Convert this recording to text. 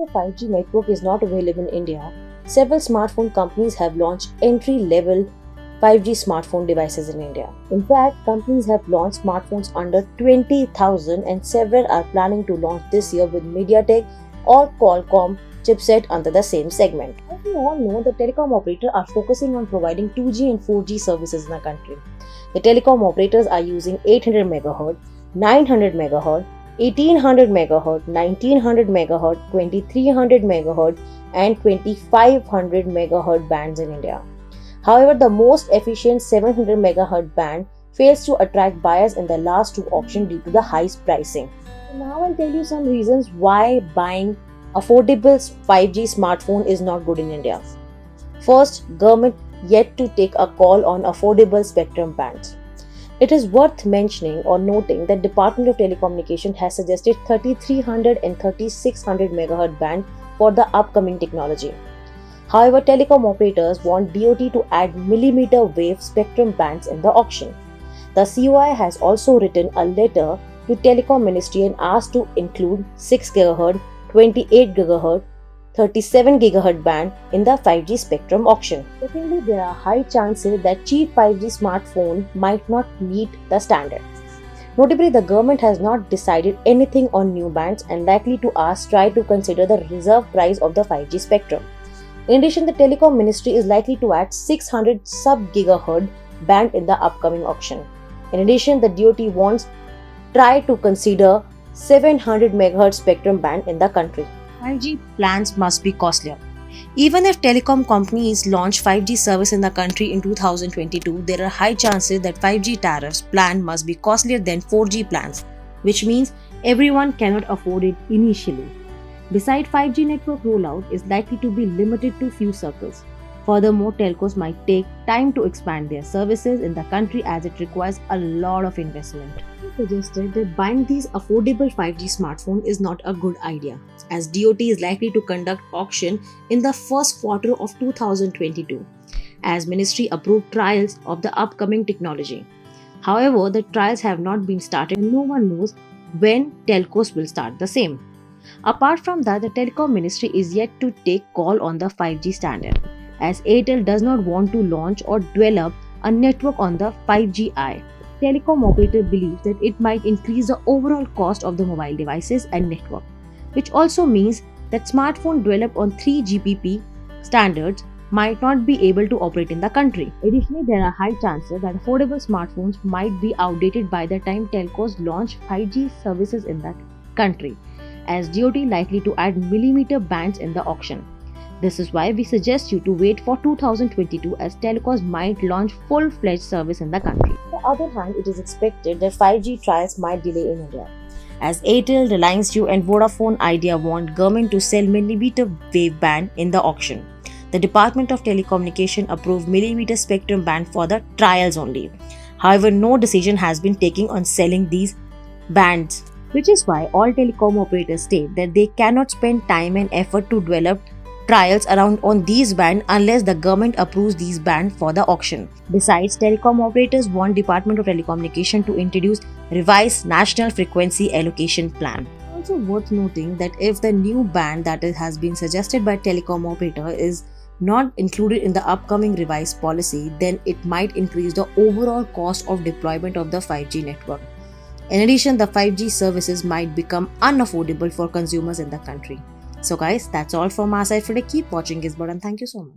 the 5G network is not available in India, several smartphone companies have launched entry-level 5G smartphone devices in India. In fact, companies have launched smartphones under 20,000 and several are planning to launch this year with MediaTek or Qualcomm chipset under the same segment. As we all know, the telecom operators are focusing on providing 2G and 4G services in the country. The telecom operators are using 800 MHz, 900 MHz, 1800 MHz, 1900 MHz, 2300 MHz, and 2500 MHz bands in India. However, the most efficient 700 MHz band fails to attract buyers in the last two auctions due to the high pricing. So now I'll tell you some reasons why buying affordable 5G smartphone is not good in India. First, government yet to take a call on affordable spectrum bands. It is worth mentioning or noting that Department of Telecommunication has suggested 3300 and 3600 MHz band for the upcoming technology. However, telecom operators want DoT to add millimeter wave spectrum bands in the auction. The COI has also written a letter to Telecom Ministry and asked to include 6 GHz, 28 GHz, 37 GHz band in the 5G spectrum auction. Secondly, there are high chances that cheap 5G smartphone might not meet the standard. Notably, the government has not decided anything on new bands and likely to try to consider the reserve price of the 5G spectrum. In addition, the Telecom Ministry is likely to add 600 sub-gigahertz band in the upcoming auction. In addition, the DoT wants try to consider 700 MHz spectrum band in the country. 5G plans must be costlier. Even if telecom companies launch 5G service in the country in 2022, there are high chances that 5G tariffs plan must be costlier than 4G plans, which means everyone cannot afford it initially. Besides, 5G network rollout is likely to be limited to few circles. Furthermore, telcos might take time to expand their services in the country as it requires a lot of investment. It suggested that buying these affordable 5G smartphones is not a good idea, as DoT is likely to conduct auction in the first quarter of 2022, as Ministry approved trials of the upcoming technology. However, the trials have not been started and no one knows when telcos will start the same. Apart from that, the Telecom Ministry is yet to take call on the 5G standard, as Airtel does not want to launch or develop a network on the 5Gi. Telecom operator believes that it might increase the overall cost of the mobile devices and network, which also means that smartphones developed on 3GPP standards might not be able to operate in the country. Additionally, there are high chances that affordable smartphones might be outdated by the time telcos launch 5G services in the country, as DoT likely to add millimeter bands in the auction. This is why we suggest you to wait for 2022, as telcos might launch full-fledged service in the country. On the other hand, it is expected that 5G trials might delay in India, as Airtel, Reliance Jio and Vodafone Idea want government to sell millimeter wave band in the auction. The Department of Telecommunication approved millimeter spectrum band for the trials only. However, no decision has been taken on selling these bands, which is why all telecom operators state that they cannot spend time and effort to develop trials around on these bands unless the government approves these bands for the auction. Besides, telecom operators want Department of Telecommunication to introduce revised National Frequency Allocation Plan. Also worth noting that if the new band that has been suggested by telecom operator is not included in the upcoming revised policy, then it might increase the overall cost of deployment of the 5G network. In addition, the 5G services might become unaffordable for consumers in the country. So guys, that's all from our side for today. Keep watching Gizbot and thank you so much.